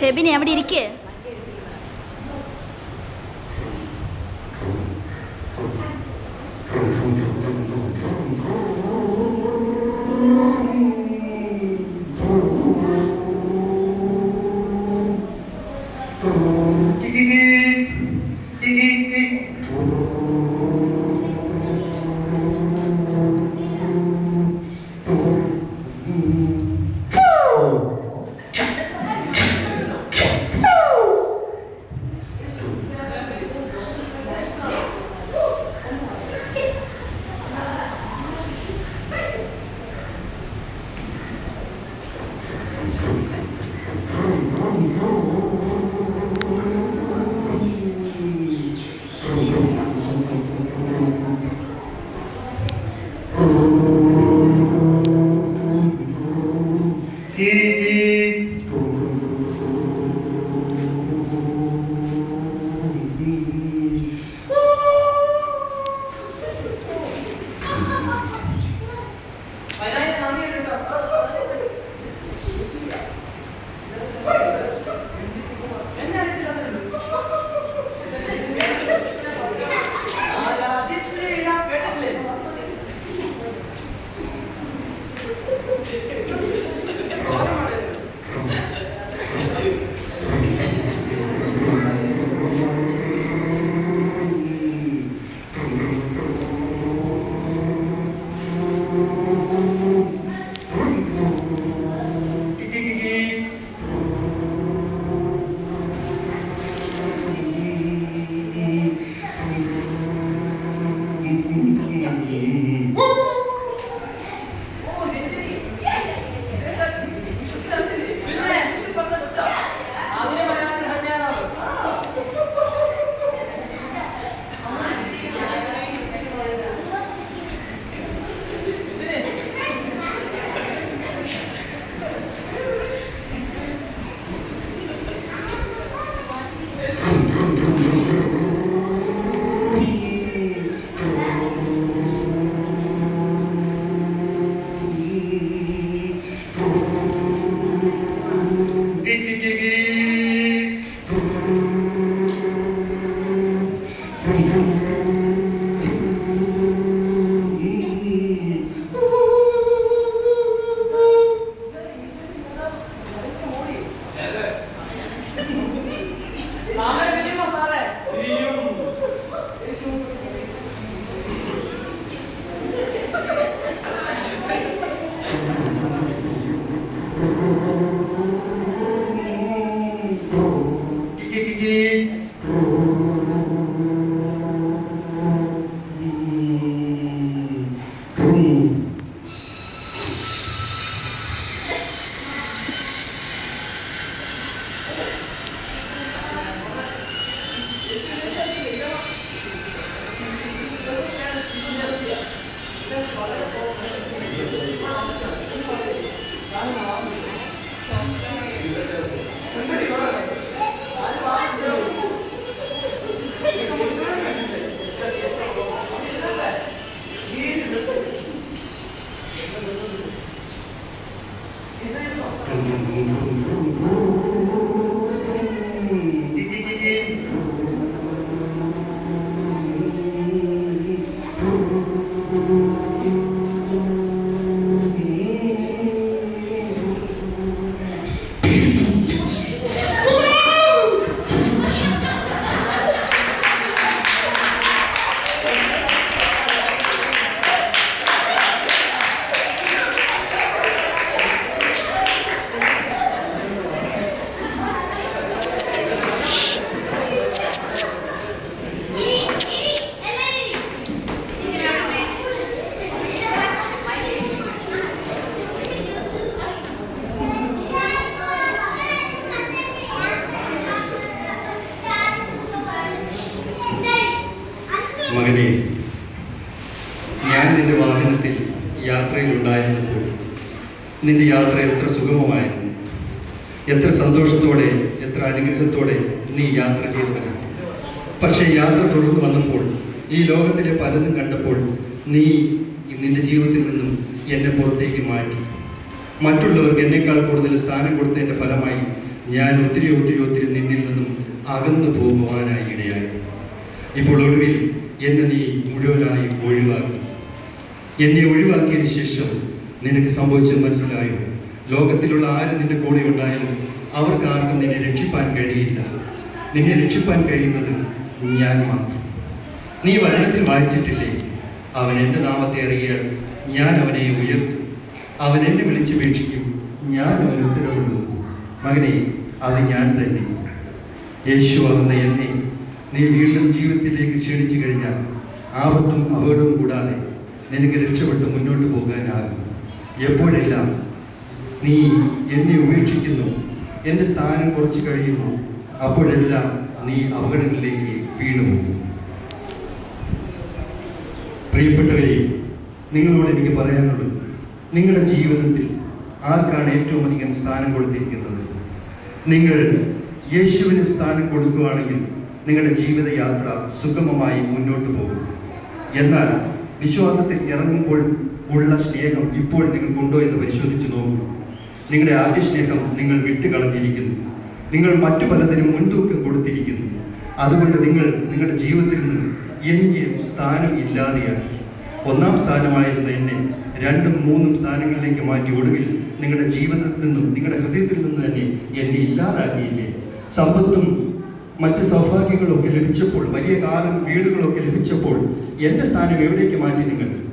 ഫെബിനെ അവിടെ ഇരിക്കേ. ഞാൻ നിന്റെ വാഹനത്തിൽ യാത്രയിലുണ്ടായിരുന്നപ്പോൾ നിന്റെ യാത്ര എത്ര സുഗമമായിരുന്നു, എത്ര സന്തോഷത്തോടെ, എത്ര അനുഗ്രഹത്തോടെ നീ യാത്ര ചെയ്തവനാണ്. പക്ഷേ യാത്ര തുടർന്ന് വന്നപ്പോൾ, ഈ ലോകത്തിലെ പലതും കണ്ടപ്പോൾ, നീ നിന്റെ ജീവിതത്തിൽ നിന്നും എന്നെ പുറത്തേക്ക് മാറ്റി. മറ്റുള്ളവർക്ക് എന്നേക്കാൾ കൂടുതൽ സ്ഥാനം കൊടുത്തതിൻ്റെ ഫലമായി ഞാൻ ഒത്തിരി ഒത്തിരി ഒത്തിരി നിന്നിൽ നിന്നും അകന്നു പോകുവാനായി ഇടയായി. ഇപ്പോൾ ഒടുവിൽ എന്നെ നീ മുഴുവനായി ഒഴിവാക്കി. എന്നെ ഒഴിവാക്കിയതിന് ശേഷം നിനക്ക് സംഭവിച്ചത് മനസ്സിലായോ? ലോകത്തിലുള്ള ആര് നിന്റെ കൂടെ ഉണ്ടായാലും അവർക്കാർക്കും നിന്നെ രക്ഷിപ്പാൻ കഴിയില്ല. നിന്നെ രക്ഷിപ്പാൻ കഴിയുന്നത് ഞാൻ മാത്രം. നീ വചനത്തിൽ വായിച്ചിട്ടില്ലേ, അവൻ എൻ്റെ നാമത്തെ അറിയാൻ ഞാൻ അവനെ ഉയർത്തും, അവൻ എന്നെ വിളിച്ചപേക്ഷിക്കും, ഞാൻ അവന് ഉത്തരവുള്ളൂ. മകനെ, അത് ഞാൻ തന്നെ. യേശുവാകുന്ന എന്നെ നീ വീണ്ടും ജീവിതത്തിലേക്ക് ക്ഷണിച്ചു കഴിഞ്ഞാൽ ആപത്തും അപകടവും കൂടാതെ നിനക്ക് രക്ഷപ്പെട്ട് മുന്നോട്ട് പോകാനാകും. എപ്പോഴെല്ലാം നീ എന്നെ ഉപേക്ഷിക്കുന്നു, എൻ്റെ സ്ഥാനം കുറച്ച് കഴിയുന്നു, അപ്പോഴെല്ലാം നീ അപകടങ്ങളിലേക്ക് വീണുപോകും. പ്രിയപ്പെട്ടവരെ, നിങ്ങളോട് എനിക്ക് പറയാനുള്ളത്, നിങ്ങളുടെ ജീവിതത്തിൽ ആർക്കാണ് ഏറ്റവും അധികം സ്ഥാനം കൊടുത്തിരിക്കുന്നത്? നിങ്ങൾ യേശുവിന് സ്ഥാനം കൊടുക്കുകയാണെങ്കിൽ നിങ്ങളുടെ ജീവിതയാത്ര സുഗമമായി മുന്നോട്ട് പോകും. എന്നാൽ വിശ്വാസത്തിൽ ഇറങ്ങുമ്പോൾ ഉള്ള സ്നേഹം ഇപ്പോൾ നിങ്ങൾക്കുണ്ടോ എന്ന് പരിശോധിച്ച് നോക്കൂ. നിങ്ങളുടെ ആദ്യ സ്നേഹം നിങ്ങൾ വിട്ടുകളഞ്ഞിരിക്കുന്നു. നിങ്ങൾ മറ്റു പലതിനും മുൻതൂക്കം കൊടുത്തിരിക്കുന്നു. അതുകൊണ്ട് നിങ്ങൾ നിങ്ങളുടെ ജീവിതത്തിൽ നിന്ന് എനിക്ക് സ്ഥാനം ഇല്ലാതെയാക്കി. ഒന്നാം സ്ഥാനമായിരുന്ന എന്നെ 2ഉം 3ഉം സ്ഥാനങ്ങളിലേക്ക് മാറ്റി ഒടുവിൽ നിങ്ങളുടെ ജീവിതത്തിൽ നിന്നും നിങ്ങളുടെ ഹൃദയത്തിൽ നിന്ന് തന്നെ എന്നെ ഇല്ലാതാക്കിയില്ലേ? സമ്പത്തും മറ്റ് സൗഭാഗ്യങ്ങളൊക്കെ ലഭിച്ചപ്പോൾ, വലിയ കാലം വീടുകളൊക്കെ ലഭിച്ചപ്പോൾ എൻ്റെ സ്ഥാനം എവിടേക്ക് മാറ്റി നിങ്ങൾ?